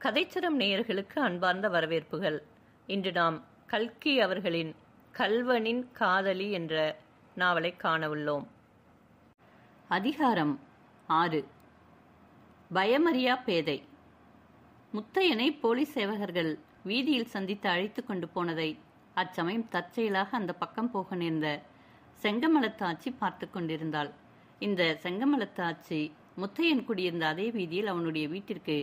கதைச்சரம் நேயர்களுக்கு அன்பார்ந்த வரவேற்புகள். இன்று நாம் கல்கி அவர்களின் கள்வனின் காதலி என்ற நாவலை காணவுள்ளோம். அதிகாரம் 6. பயமறியா பேதை. முத்தையனை போலீஸ் சேவகர்கள் வீதியில் சந்தித்து அழைத்து கொண்டு போனதை அச்சமயம் தற்செயலாக அந்த பக்கம் போக நேர்ந்த செங்கமலத்தாச்சி பார்த்து கொண்டிருந்தாள். இந்த செங்கமலத்தாச்சி முத்தையன் குடியிருந்த அதே வீதியில் அவனுடைய வீட்டிற்கு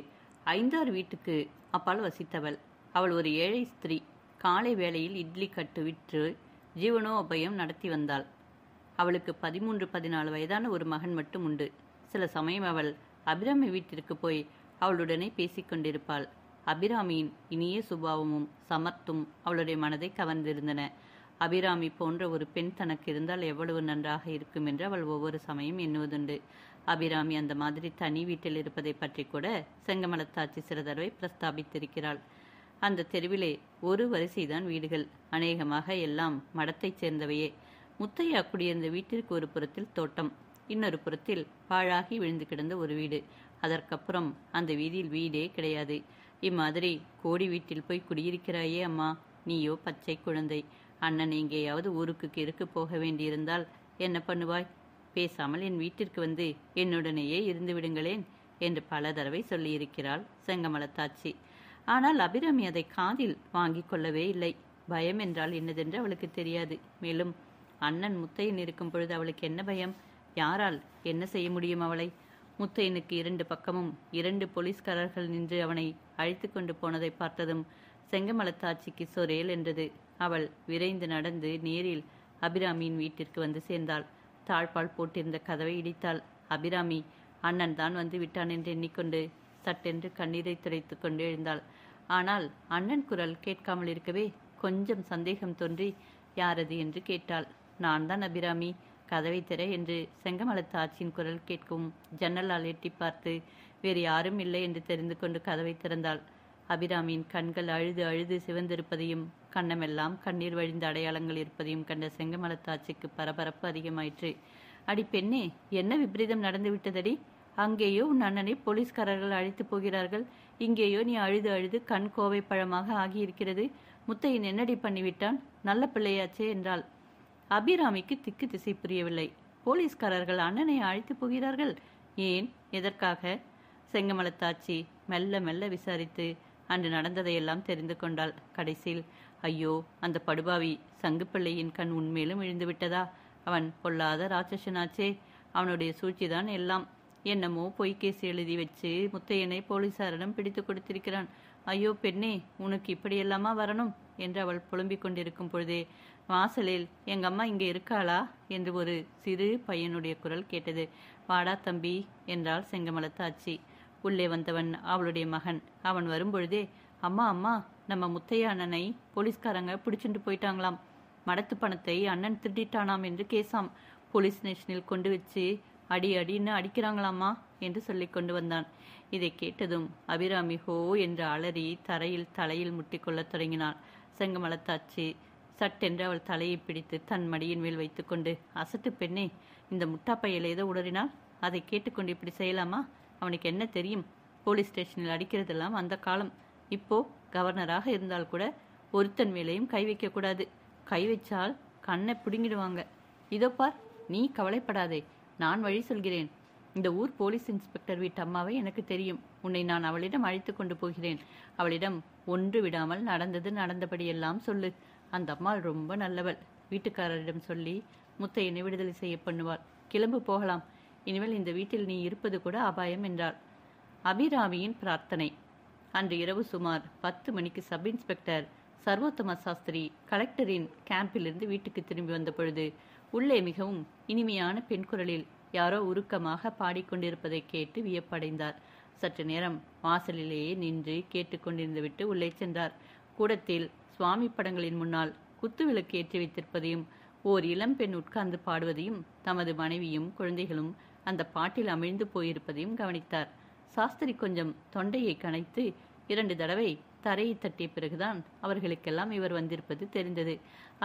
5-6 வீட்டுக்கு அப்பால் வசித்தவள். அவள் ஒரு ஏழை ஸ்திரீ. காலை வேளையில் இட்லி கட்டு விற்று ஜீவனோபயம் நடத்தி வந்தாள். அவளுக்கு 13-14 வயதான ஒரு மகன் மட்டும் உண்டு. சில சமயம் அவள் அபிராமி வீட்டிற்கு போய் அவளுடனே பேசிக்கொண்டிருப்பாள். அபிராமியின் இனிய சுபாவமும் சமர்த்தும் அவளுடைய மனதை கவர்ந்திருந்தன. அபிராமி போன்ற ஒரு பெண் தனக்கு இருந்தால் எவ்வளவு நன்றாக இருக்கும் என்று அவள் ஒவ்வொரு சமயம் எண்ணுவதுண்டு. அபிராமி அந்த மாதிரி தனி வீட்டில் இருப்பதை பற்றி கூட செங்கமலத்தாச்சி சில தடவை பிரஸ்தாபித்திருக்கிறாள். அந்த தெருவிலே ஒரு வரிசைதான் வீடுகள். அநேகமாக எல்லாம் மடத்தைச் சேர்ந்தவையே. முத்தையா குடியிருந்த வீட்டிற்கு ஒரு புறத்தில் தோட்டம், இன்னொரு புறத்தில் பாழாகி விழுந்து கிடந்த ஒரு வீடு. அதற்கப்புறம் அந்த வீதியில் வீடே கிடையாது. இம்மாதிரி கோடி வீட்டில் போய் குடியிருக்கிறாயே அம்மா, நீயோ பச்சை குழந்தை. அண்ணன் எங்கேயாவது ஊருக்கு கிறுக்கு போக வேண்டியிருந்தால் என்ன பண்ணுவாய்? பேசாமல் என் வீட்டிற்கு வந்து என்னுடனேயே இருந்து விடுங்களேன் என்று பல தடவை சொல்லியிருக்கிறாள் செங்கமலத்தாச்சி. ஆனால் அபிராமி அதை காதில் வாங்கி கொள்ளவே இல்லை. பயம் என்றால் என்னதென்று அவளுக்கு தெரியாது. மேலும் அண்ணன் முத்தையன் இருக்கும் பொழுது அவளுக்கு என்ன பயம்? யாரால் என்ன செய்ய முடியும் அவளை? முத்தையனுக்கு 2 பக்கமும் 2 போலீஸ்காரர்கள் நின்று அவனை அழைத்து கொண்டு போனதை பார்த்ததும் செங்கமலத்தாச்சிக்கு சொரேல் என்றது. அவள் விரைந்து நடந்து நேரில் அபிராமியின் வீட்டிற்கு வந்து சேர்ந்தாள். தாழ்பால் போட்டிருந்த கதவை இடித்தாள். அபிராமி அண்ணன் தான் வந்து விட்டான் என்று எண்ணிக்கொண்டு சட்டென்று கண்ணீரை துடைத்து கொண்டு எழுந்தாள். ஆனால் அண்ணன் குரல் கேட்காமல் இருக்கவே கொஞ்சம் சந்தேகம் தோன்றி யாரது என்று கேட்டாள். நான் தான் அபிராமி, கதவை திற என்று செங்கமலத்தாச்சியின் குரல் கேட்கும் ஜன்னலால் எட்டி பார்த்து வேறு யாரும் இல்லை என்று தெரிந்து கொண்டு கதவை திறந்தாள். அபிராமியின் கண்கள் அழுது அழுது சிவந்திருப்பதையும் கண்ணமெல்லாம் கண்ணீர் வழிந்த அடையாளங்கள் இருப்பதையும் கண்ட செங்கமலத்தாச்சிக்கு பரபரப்பு அதிகமாயிற்று. அடி பெண்ணே, என்ன விபரீதம் நடந்து விட்டதடி? அங்கேயோ உன் அண்ணனை போலீஸ்காரர்கள் அழைத்து போகிறார்கள், இங்கேயோ நீ அழுது அழுது கண் கோவை பழமாக ஆகியிருக்கிறது. முத்தையன் என்னடி பண்ணிவிட்டான்? நல்ல பிள்ளையாச்சே என்றாள். அபிராமிக்கு திக்கு திசை புரியவில்லை. போலீஸ்காரர்கள் அண்ணனை அழைத்து போகிறார்கள்? ஏன், எதற்காக? செங்கமலத்தாச்சி மெல்ல மெல்ல விசாரித்து அன்று நடந்ததையெல்லாம் தெரிந்து கொண்டாள். கடைசியில், ஐயோ, அந்த படுபாவி சங்குப்பிள்ளையின் கண் உண்மையிலும் விழுந்து விட்டதா? அவன் பொல்லாத ராட்சசனாச்சே. அவனுடைய சூழ்ச்சிதான் எல்லாம். என்னமோ பொய்கேஸ் எழுதி வச்சு முத்தையனை போலீசாரிடம் பிடித்து கொடுத்திருக்கிறான். ஐயோ பெண்ணே, உனக்கு இப்படியெல்லாமா வரணும் என்று அவள் புலம்பிக் கொண்டிருக்கும் பொழுதே வாசலில் எங்கம்மா இங்கே இருக்காளா என்று ஒரு சிறு பையனுடைய குரல் கேட்டது. வாடா தம்பி என்றாள் செங்கமலத்தாச்சி. உள்ளே வந்தவன் அவளுடைய மகன். அவன் வரும்பொழுதே, அம்மா அம்மா, நம்ம முத்தையா அண்ணனை போலீஸ்காரங்க பிடிச்சுட்டு போயிட்டாங்களாம். மடத்து பணத்தை அண்ணன் திருடிட்டானாம் என்று கேசாம். போலீஸ் ஸ்டேஷனில் கொண்டு வச்சு அடி அடின்னு அடிக்கிறாங்களாமா என்று சொல்லி கொண்டு வந்தான். இதை கேட்டதும் அபிராமி ஹோ என்று அலறி தரையில் தலையில் முட்டிக்கொள்ளத் தொடங்கினாள். செங்கமலத்தாச்சி சட்டென்று அவள் தலையை பிடித்து தன் மடியின் மேல் வைத்துக்கொண்டு, அசட்டு பெண்ணே, இந்த முட்டாப்பையில் ஏதோ உடறினால் அதை கேட்டுக்கொண்டு இப்படி செய்யலாமா? அவனுக்கு என்ன தெரியும்? போலீஸ் ஸ்டேஷனில் அடிக்கிறதெல்லாம் அந்த காலம். இப்போ கவர்னராக இருந்தால் கூட ஒருத்தன் மேலேயும் கை வைக்கக்கூடாது. கை வச்சால் கண்ணை பிடுங்கிடுவாங்க. இதோ பார், நீ கவலைப்படாதே, நான் வழி சொல்கிறேன். இந்த ஊர் போலீஸ் இன்ஸ்பெக்டர் வீட்டு அம்மாவை எனக்கு தெரியும். உன்னை நான் அவளிடம் அழைத்து கொண்டு போகிறேன். அவளிடம் ஒன்று விடாமல் நடந்தது நடந்தபடியெல்லாம் சொல்லு. அந்த அம்மாள் ரொம்ப நல்லவள். வீட்டுக்காரரிடம் சொல்லி முத்தையனை விடுதலை செய்ய பண்ணுவாள். கிளம்பு, போகலாம். இனிமேல் இந்த வீட்டில் நீ இருப்பது கூட அபாயம் என்றாள். அபிராமியின் பிரார்த்தனை. அன்று இரவு சுமார் 10 மணிக்கு சப் இன்ஸ்பெக்டர் சர்வோத்தம சாஸ்திரி கலெக்டரின் கேம்பிலிருந்து வீட்டுக்கு திரும்பி வந்த பொழுது உள்ளே மிகவும் இனிமையான பெண் குரலில் யாரோ உருக்கமாக பாடிக்கொண்டிருப்பதை கேட்டு வியப்படைந்தார். சற்று நேரம் வாசலிலேயே நின்று கேட்டுக்கொண்டிருந்து விட்டு உள்ளே சென்றார். கூடத்தில் சுவாமி படங்களின் முன்னால் குத்துவிளக்கு ஏற்றி வைத்திருப்பதையும் ஓர் இளம்பெண் உட்கார்ந்து பாடுவதையும் தமது மனைவியும் குழந்தைகளும் அந்த பாட்டில் அமிழ்ந்து போயிருப்பதையும் கவனித்தார். சாஸ்திரி கொஞ்சம் தொண்டையை கனைத்து 2 தடவை தரையை தட்டிய பிறகுதான் அவர்களுக்கெல்லாம் இவர் வந்திருப்பது தெரிந்தது.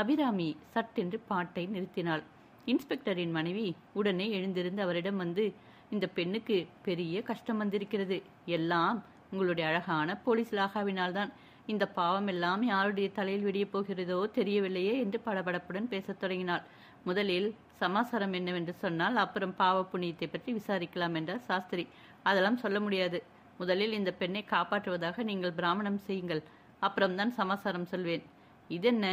அபிராமி சட்டென்று பாட்டை நிறுத்தினாள். இன்ஸ்பெக்டரின் மனைவி உடனே எழுந்திருந்து அவரிடம் வந்து, இந்த பெண்ணுக்கு பெரிய கஷ்டம் வந்திருக்கிறது, எல்லாம் உங்களுடைய அழகான போலீஸ் லாகாவினால்தான். இந்த பாவம் எல்லாம் யாருடைய தலையில் விடியப் போகிறதோ தெரியவில்லையே என்று படபடப்புடன் பேசத் தொடங்கினாள். முதலில் சமாசாரம் என்னவென்று சொன்னால் அப்புறம் பாவ புண்ணியத்தை பற்றி விசாரிக்கலாம் என்றார் சாஸ்திரி. அதெல்லாம் சொல்ல முடியாது. முதலில் இந்த பெண்ணை காப்பாற்றுவதாக நீங்கள் பிராமணம் செய்யுங்கள், அப்புறம்தான் சமாசாரம் சொல்வேன். இதென்ன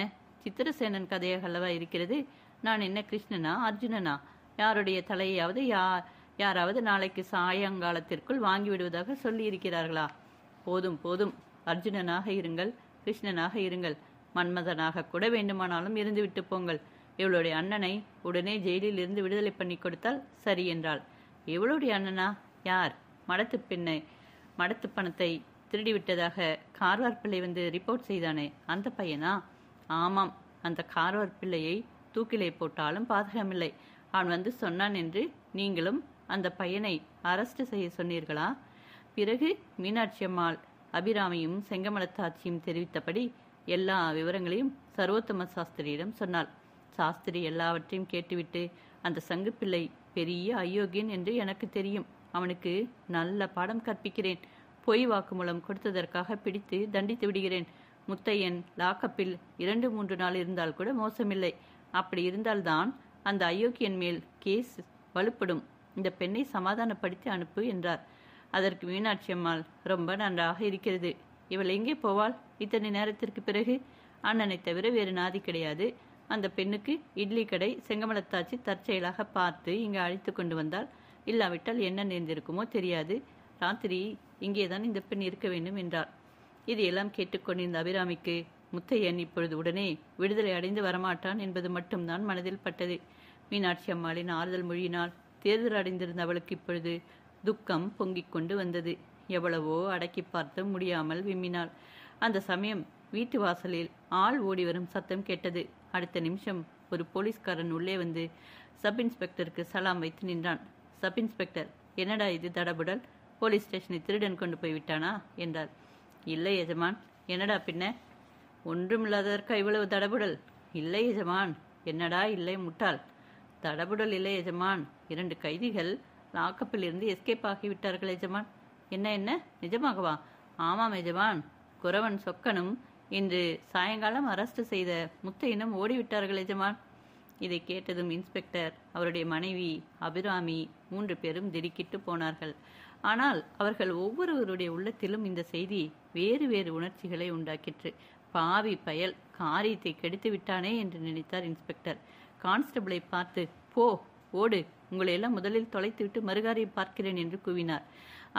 சித்திரசேனன் கதையாக அல்லவா இருக்கிறது? நான் என்ன கிருஷ்ணனா அர்ஜுனனா? யாருடைய தலையாவது யாராவது நாளைக்கு சாயங்காலத்திற்குள் வாங்கிவிடுவதாக சொல்லி இருக்கிறார்களா? போதும் போதும், அர்ஜுனனாக இருங்கள், கிருஷ்ணனாக இருங்கள், மன்மதனாக கூட வேண்டுமானாலும் இருந்துவிட்டு போங்கள். இவளுடைய அண்ணனை உடனே ஜெயிலில் இருந்து விடுதலை பண்ணி கொடுத்தால் சரி என்றாள். இவளுடைய அண்ணனா? யார்? மடத்து பணத்தை திருடிவிட்டதாக கார்வார் பிள்ளை வந்து ரிப்போர்ட் செய்தானே, அந்த பையனா? ஆமாம், அந்த கார்வார் பிள்ளையை தூக்கிலே போட்டாலும் பாதகமில்லை. அவன் வந்து சொன்னான் என்று நீங்களும் அந்த பையனை அரெஸ்ட் செய்ய சொன்னீர்களா? பிறகு மீனாட்சி அம்மாள் அபிராமியும் செங்கமலத்தாட்சியும் தெரிவித்தபடி எல்லா விவரங்களையும் சர்வோத்தம சாஸ்திரியிடம் சொன்னாள். சாஸ்திரி எல்லாவற்றையும் கேட்டுவிட்டு, அந்த சங்கு பிள்ளை பெரிய அயோக்கியன் என்று எனக்கு தெரியும், அவனுக்கு நல்ல பாடம் கற்பிக்கிறேன், பொய் வாக்குமூலம் கொடுத்ததற்காக பிடித்து தண்டித்து விடுகிறேன். முத்தையன் லாக்கப்பில் 2-3 நாள் இருந்தால் கூட மோசமில்லை. அப்படி இருந்தால்தான் அந்த அயோக்கியன் மேல் கேஸ் வலுப்படும். இந்த பெண்ணை சமாதானப்படுத்தி அனுப்பு என்றார். அதற்கு மீனாட்சி அம்மாள், ரொம்ப நன்றாக இருக்கிறது. இவள் எங்கே போவாள் இத்தனை நேரத்திற்கு பிறகு? அண்ணனை தவிர வேறு நாதி கிடையாது. அந்த பெண்ணுக்கு இட்லி கடை செங்கமலத்தாச்சி தற்செயலாக பார்த்து இங்கு அழைத்து கொண்டு வந்தால், இல்லாவிட்டால் என்ன நேர்ந்திருக்குமோ தெரியாது. ராத்திரி இங்கேதான் இந்த பெண் இருக்க வேண்டும் என்றார். இது எல்லாம் கேட்டுக்கொண்டிருந்த அபிராமிக்கு முத்தையன் இப்பொழுது உடனே விடுதலை அடைந்து வரமாட்டான் என்பது மட்டும்தான் மனதில் பட்டது. மீனாட்சி அம்மாளின் ஆறுதல் மொழியினால் தேர்தல் அடைந்திருந்த அவளுக்கு இப்பொழுது துக்கம் பொங்கிக் கொண்டு வந்தது. எவ்வளவோ அடக்கி பார்த்து முடியாமல் விம்மினாள். அந்த சமயம் வீட்டு வாசலில் ஆள் ஓடி வரும் சத்தம் கேட்டது. அடுத்த நிமிஷம் ஒரு போலீஸ்காரன் உள்ளே வந்து சப் இன்ஸ்பெக்டருக்கு சலாம் வைத்து நின்றான். சப் இன்ஸ்பெக்டர், என்னடா இது தடபுடல்? போலீஸ் ஸ்டேஷனை திருடன் கொண்டு போய் விட்டானா என்றார். இல்லை எஜமான். என்னடா பின்ன? ஒன்றுமில்லாததற்கா இவ்வளவு தடபுடல்? இல்லை எஜமான். என்னடா இல்லை முட்டாள்? தடபுடல் இல்லை எஜமான். 2 கைதிகள் லாக்கப்பில் இருந்து எஸ்கேப் ஆகிவிட்டார்கள் எஜமான். என்ன நிஜமாகவா? ஆமாம் எஜமான். குறவன் சொக்கனும் இன்று சாயங்காலம் அரெஸ்ட் செய்த முத்தையனும் ஓடிவிட்டார்கள் எஜமான். இதை கேட்டதும் இன்ஸ்பெக்டர், அவருடைய மனைவி அபிராமி 3 பேரும் திடுக்கிட்டு போனார்கள். ஆனால் அவர்கள் ஒவ்வொருவருடைய உள்ளத்திலும் இந்த செய்தி வேறு வேறு உணர்ச்சிகளை உண்டாக்கிற்று. பாவி பயல், காரியத்தை கெடுத்து விட்டானே என்று நினைத்தார் இன்ஸ்பெக்டர். கான்ஸ்டபிளை பார்த்து, போ ஓடு, உங்களையெல்லாம் முதலில் தொலைத்துவிட்டு மறுகாரியை பார்க்கிறேன் என்று கூவினார்.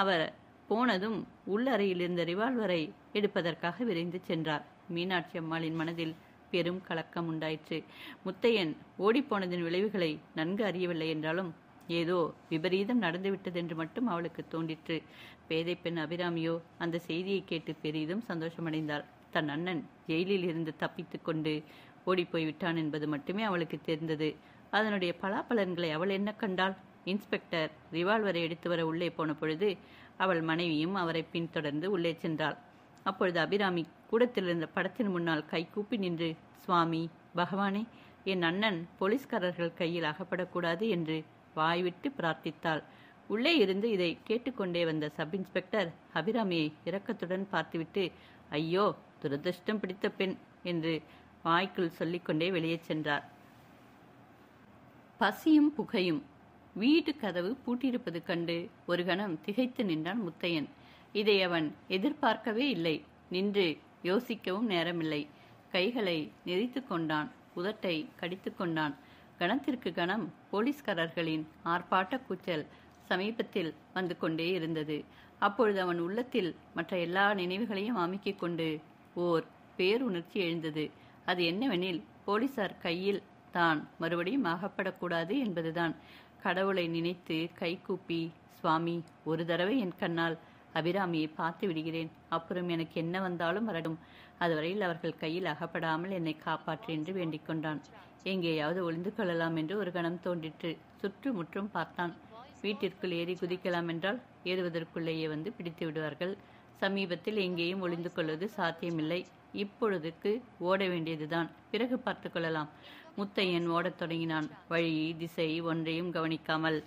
அவர் போனதும் உள்ளறையில் இருந்த ரிவால்வரை எடுப்பதற்காக விரைந்து சென்றார். மீனாட்சி அம்மாளின் மனதில் பெரும் கலக்கம் உண்டாயிற்று. முத்தையன் ஓடிப்போனதின் விளைவுகளை நன்கு அறியவில்லை என்றாலும் ஏதோ விபரீதம் நடந்துவிட்டதென்று மட்டும் அவளுக்கு தோன்றிற்று. பேதை பெண் அபிராமியோ அந்த செய்தியை கேட்டு பெரிதும் சந்தோஷமடைந்தாள். தன் அண்ணன் ஜெயிலில் இருந்து தப்பித்து கொண்டு ஓடிப்போய்விட்டான் என்பது மட்டுமே அவளுக்கு தெரிந்தது. அதனுடைய பலாபலன்களை அவள் என்ன கண்டாள்? இன்ஸ்பெக்டர் ரிவால்வரை எடுத்து வர உள்ளே போன பொழுது அவள் மனைவியும் அவரை பின்தொடர்ந்து உள்ளே சென்றாள். அப்பொழுது அபிராமி கூடத்தில் இருந்த படத்தின் முன்னால் கை கூப்பி நின்று, சுவாமி பகவானே, என் அண்ணன் போலீஸ்காரர்கள் கையில் அகப்படக்கூடாது என்று வாய்விட்டு பிரார்த்தித்தாள். உள்ளே இருந்து இதை கேட்டுக்கொண்டே வந்த சப் இன்ஸ்பெக்டர் அபிராமியை இரக்கத்துடன் பார்த்துவிட்டு, ஐயோ துரதிருஷ்டம் பிடித்த பெண் என்று வாய்க்குள் சொல்லிக்கொண்டே வெளியே சென்றார். பசியும் புகையும். வீட்டு கதவு பூட்டியிருப்பது கண்டு ஒரு கணம் திகைத்து நின்றான் முத்தையன். இதை அவன் எதிர்பார்க்கவே இல்லை. நின்று யோசிக்கவும் நேரமில்லை. கைகளை நெரித்து கொண்டான். உதட்டை கடித்து கொண்டான். கணத்திற்கு கணம் போலீஸ்காரர்களின் ஆர்ப்பாட்ட கூச்சல் சமீபத்தில் வந்து கொண்டே இருந்தது. அப்பொழுது அவன் உள்ளத்தில் மற்ற எல்லா நினைவுகளையும் அமுக்கிக் கொண்டு ஓர் பேருணர்ச்சி எழுந்தது. அது என்னவெனில், போலீசார் கையில் தான் மறுபடியும் ஆகப்படக்கூடாது என்பதுதான். கடவுளை நினைத்து கை கூப்பி, சுவாமி, ஒரு தடவை என் கண்ணால் அபிராமியை பார்த்து விடுகிறேன், அப்புறம் எனக்கு என்ன வந்தாலும் வரட்டும், அதுவரையில் அவர்கள் கையில் அகப்படாமல் என்னை காப்பாற்று என்று வேண்டிக் கொண்டான். எங்கேயாவது ஒளிந்து கொள்ளலாம் என்று ஒரு கணம் தோன்றிற்று. சுற்றுமுற்றும் பார்த்தான். வீட்டிற்குள் ஏறி குதிக்கலாம் என்றால் ஏறுவதற்குள்ளேயே வந்து பிடித்து விடுவார்கள். சமீபத்தில் எங்கேயும் ஒளிந்து கொள்வது சாத்தியமில்லை. இப்பொழுதுக்கு ஓட வேண்டியதுதான், பிறகு பார்த்து கொள்ளலாம். முத்தையன் ஓடத் தொடங்கினான். வழி திசை ஒன்றையும் கவனிக்காமல்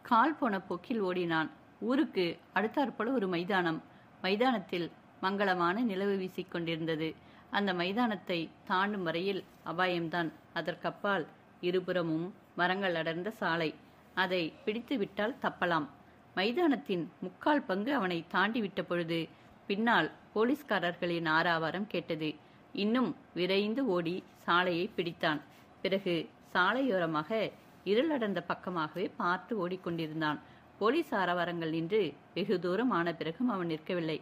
கால் போன போக்கில் ஓடினான். ஊருக்கு அடுத்தாற்போல ஒரு மைதானம். மைதானத்தில் மங்களமான நிலவு வீசிக்கொண்டிருந்தது. அந்த மைதானத்தை தாண்டும் வரையில் அபாயம்தான். அதற்கப்பால் இருபுறமும் மரங்கள் அடர்ந்த சாலை. அதை பிடித்து விட்டால் தப்பலாம். மைதானத்தின் 3/4 பங்கு அவனை தாண்டி விட்ட பொழுது பின்னால் போலீஸ்காரர்களின் ஆரவாரம் கேட்டது. இன்னும் விரைந்து ஓடி சாலையை பிடித்தான். பிறகு சாலையோரமாக இருளடர்ந்த பக்கமாகவே பார்த்து ஓடிக்கொண்டிருந்தான். போலீஸ் ஆரவாரங்கள் நின்று வெகு தூரம் ஆன பிறகும் அவன் நிற்கவில்லை.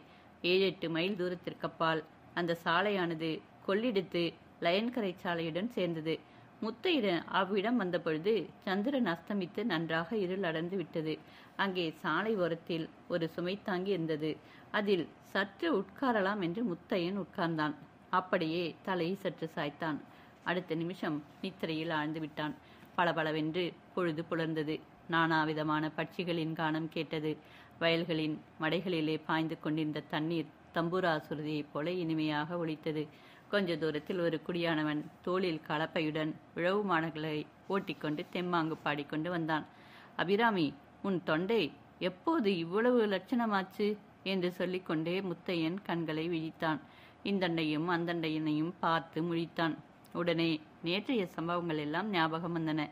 7-8 மைல் தூரத்திற்கப்பால் அந்த சாலையானது கொள்ளிடத்து லயன்கரை சாலையுடன் சேர்ந்தது. முத்தையன் அவ்விடம் வந்தபொழுது சந்திரன் அஸ்தமித்து நன்றாக இருள் அடர்ந்து விட்டது. அங்கே சாலை ஓரத்தில் ஒரு சுமைத்தாங்கி இருந்தது. அதில் சற்று உட்காரலாம் என்று முத்தையன் உட்கார்ந்தான். அப்படியே தலையை சற்று சாய்த்தான். அடுத்த நிமிஷம் நித்திரையில் ஆழ்ந்து விட்டான். பளபளவென்று பொழுது புலர்ந்தது. நானாவிதமான பட்சிகளின் கானம் கேட்டது. வயல்களின் மடைகளிலே பாய்ந்து கொண்டிருந்த தண்ணீர் தம்பூரா சுருதியைப் போல இனிமையாக ஒலித்தது. கொஞ்ச தூரத்தில் ஒரு குடியானவன் தோளில் கலப்பையுடன் உழவு மாடுகளை ஓட்டிக்கொண்டு தெம்மாங்கு பாடிக்கொண்டு வந்தான். அபிராமி, உன் தொண்டை எப்போது இவ்வளவு லட்சணமாச்சு என்று சொல்லிக்கொண்டே முத்தையன் கண்களை விழித்தான். இந்தண்டையும் அந்தண்டையனையும் பார்த்து முழித்தான். உடனே நேற்றைய சம்பவங்கள் எல்லாம் ஞாபகம் வந்தன.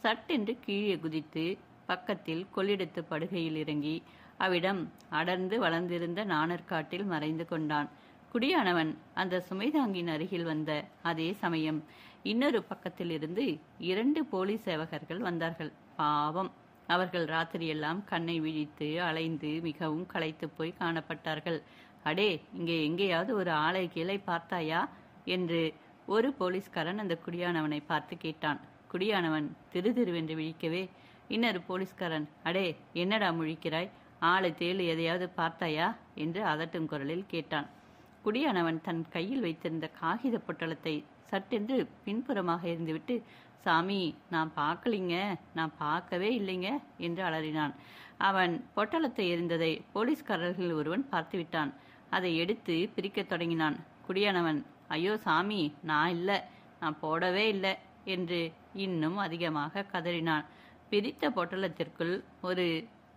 சட்டென்று கீழே குதித்து பக்கத்தில் கொள்ளிடத்து படுகையில் இறங்கி அவ்விடம் அடர்ந்து வளர்ந்திருந்த நாணற்காட்டில் மறைந்து கொண்டான். குடியானவன் அந்த சுமைதாங்கின் அருகில் வந்த அதே சமயம் இன்னொரு பக்கத்தில் இருந்து 2 போலீஸ் சேவகர்கள் வந்தார்கள். பாவம், அவர்கள் ராத்திரியெல்லாம் கண்ணை விழித்து அலைந்து மிகவும் களைத்து போய் காணப்பட்டார்கள். அடே, இங்கே எங்கேயாவது ஒரு ஆளை கீழே பார்த்தாயா என்று ஒரு போலீஸ்காரன் அந்த குடியானவனை பார்த்து கேட்டான். குடியானவன் திருதிருவென்று விழிக்கவே இன்னொரு போலீஸ்காரன், அடே என்னடா முழிக்கிறாய், ஆளு தேளு எதையாவது பார்த்தாயா என்று அதட்டும் குரலில் கேட்டான். குடியானவன் தன் கையில் வைத்திருந்த காகித பொட்டலத்தை சட்டென்று பின்புறமாக இருந்துவிட்டு, சாமி, நான் பார்க்கலிங்க, நான் பார்க்கவே இல்லைங்க என்று அலறினான். அவன் பொட்டலத்தை எறிந்ததை போலீஸ்காரர்கள் ஒருவன் பார்த்துவிட்டான். அதை எடுத்து பிரிக்கத் தொடங்கினான். குடியானவன், ஐயோ சாமி, நான் இல்லை, நான் போடவே இல்லை என்று இன்னும் அதிகமாக கதறினான். பிரித்த பொட்டலத்திற்குள் ஒரு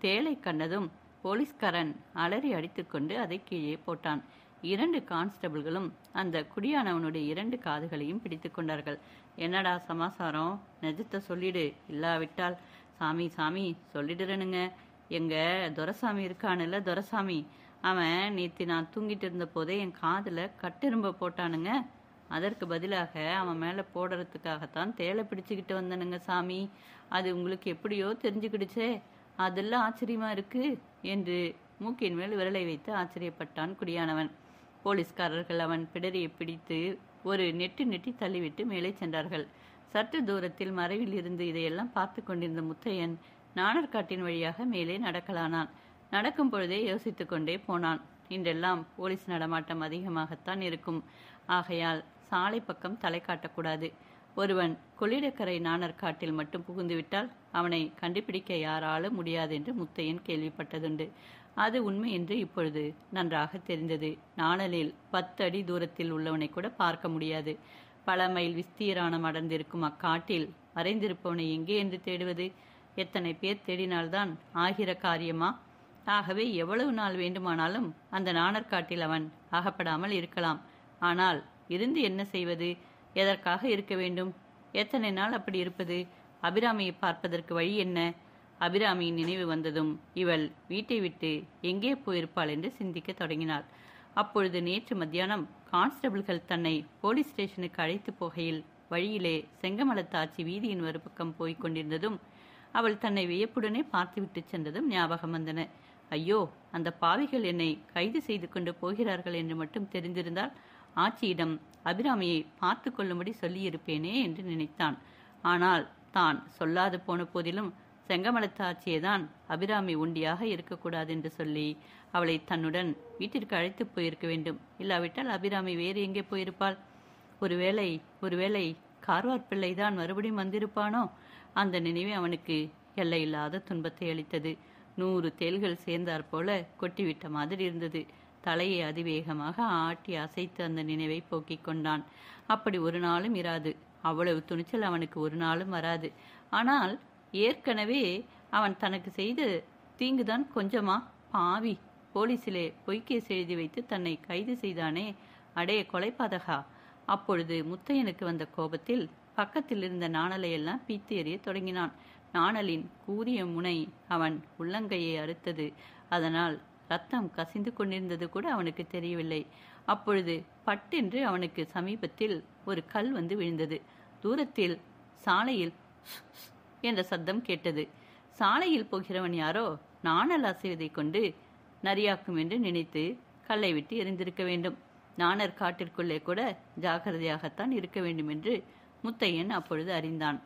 தேளை கண்டதும் போலீஸ்காரன் அலறி அடித்துக்கொண்டு அதை கீழே போட்டான். 2 கான்ஸ்டபிள்களும் அந்த குடியானவனுடைய 2 காதுகளையும் பிடித்து கொண்டார்கள். என்னடா சமாசாரம், நிஜத்தை சொல்லிடு, இல்லாவிட்டால் சாமி சாமி சொல்லிடுறனுங்க. எங்க துரைசாமி இருக்கானுல்ல, துரைசாமி, அவன் நேற்று நான் தூங்கிட்டு இருந்த போதே என் காதில் கட்டெரும்ப போட்டானுங்க. அதற்கு பதிலாக அவன் மேலே போடுறதுக்காகத்தான் தேளை பிடிச்சிக்கிட்டு வந்தனுங்க சாமி. அது உங்களுக்கு எப்படியோ தெரிஞ்சுக்கிடுச்சே, அதெல்லாம் ஆச்சரியமா இருக்கு என்று மூக்கின் மேல் விரலை வைத்து ஆச்சரியப்பட்டான் குடியானவன். போலீஸ்காரர்கள் அவன் பிடரியை பிடித்து ஒரு நெட்டி தள்ளிவிட்டு மேலே சென்றார்கள். சற்று தூரத்தில் மறைவில் இருந்து இதையெல்லாம் பார்த்து கொண்டிருந்த முத்தையன் நாணற்காட்டின் வழியாக மேலே நடக்கலானான். நடக்கும் பொழுதே யோசித்து கொண்டே போனான். இன்றெல்லாம் போலீஸ் நடமாட்டம் அதிகமாகத்தான் இருக்கும். ஆகையால் சாலை பக்கம் தலை காட்டக்கூடாது. ஒருவன் கொள்ளிடக்கரை நாணற்காட்டில் மட்டும் புகுந்துவிட்டால் அவனை கண்டுபிடிக்க யாராலும் முடியாது என்று முத்தையன் கேள்விப்பட்டதுண்டு. அது உண்மை என்று இப்பொழுது நன்றாக தெரிந்தது. நாணலில் 10 அடி தூரத்தில் உள்ளவனை கூட பார்க்க முடியாது. பல மைல் விஸ்தீரானம் அடர்ந்திருக்கும் அக்காட்டில் மறைந்திருப்பவனை எங்கே என்று தேடுவது? எத்தனை பேர் தேடினால்தான் ஆகிற காரியமா? ஆகவே எவ்வளவு நாள் வேண்டுமானாலும் அந்த நாணற்காட்டில் அவன் அகப்படாமல் இருக்கலாம். ஆனால் இருந்து என்ன செய்வது? எதற்காக இருக்க வேண்டும்? எத்தனை நாள் அப்படி இருப்பது? அபிராமியை பார்ப்பதற்கு வழி என்ன? அபிராமியின் நினைவு வந்ததும் இவள் வீட்டை விட்டு எங்கே போயிருப்பாள் என்று சிந்திக்க தொடங்கினாள். அப்பொழுது நேற்று மத்தியானம் கான்ஸ்டபிள்கள் தன்னை போலீஸ் ஸ்டேஷனுக்கு அழைத்து போகையில் வழியிலே செங்கமலத்தாச்சி வீதியின் ஒரு பக்கம் போய்க் கொண்டிருந்ததும் அவள் தன்னை வியப்புடனே பார்த்துவிட்டு சென்றதும் ஞாபகம் வந்தன. ஐயோ, அந்த பாவிகள் என்னை கைது செய்து கொண்டு போகிறார்கள் என்று மட்டும் தெரிந்திருந்தால் ஆட்சியிடம் அபிராமியை பார்த்து கொள்ளும்படி சொல்லியிருப்பேனே என்று நினைத்தான். ஆனால் தான் சொல்லாது போன போதிலும் செங்கமலத்து ஆட்சியேதான் அபிராமி ஒண்டியாக இருக்கக்கூடாது என்று சொல்லி அவளை தன்னுடன் வீட்டிற்கு அழைத்து போயிருக்க வேண்டும். இல்லாவிட்டால் அபிராமி வேறு எங்கே போயிருப்பாள்? ஒருவேளை கார்வார் பிள்ளைதான் மறுபடியும் வந்திருப்பானோ? அந்த நினைவே அவனுக்கு எல்லையில்லாத துன்பத்தை அளித்தது. 100 தேள்கள் சேர்ந்தாற் போல கொட்டிவிட்ட மாதிரி இருந்தது. தலையை அதிவேகமாக ஆட்டி அசைத்து அந்த நினைவை போக்கிக் கொண்டான். அப்படி ஒரு நாளும் இராது. அவ்வளவு துணிச்சல் அவனுக்கு ஒரு நாளும் வராது. ஆனால் ஏற்கனவே அவன் தனக்கு செய்த தீங்குதான் கொஞ்சமா? பாவி, போலீசிலே பொய் கேஸ் எழுதி வைத்து தன்னை கைது செய்தானே, அடே கொலைபாதகா! அப்பொழுது முத்தையனுக்கு வந்த கோபத்தில் பக்கத்தில் இருந்த நாணலையெல்லாம் பீத்து எறிய தொடங்கினான். நாணலின் கூரிய முனை அவன் உள்ளங்கையை அறுத்தது. அதனால் ரத்தம் கசிந்து கொண்டிருந்தது கூட அவனுக்கு தெரியவில்லை. அப்பொழுது பட்டென்று அவனுக்கு சமீபத்தில் ஒரு கல் வந்து விழுந்தது. தூரத்தில் சாலையில் என்ற சத்தம் கேட்டது. சாலையில் போகிறவன் யாரோ நாணல் ஆசிரியதை கொண்டு நரியாக்கும் என்று நினைத்து கல்லை விட்டு எறிந்திருக்க வேண்டும். நாணர் காட்டிற்குள்ளே கூட ஜாக்கிரதையாகத்தான் இருக்க வேண்டும் என்று முத்தையன் அப்பொழுது அறிந்தான்.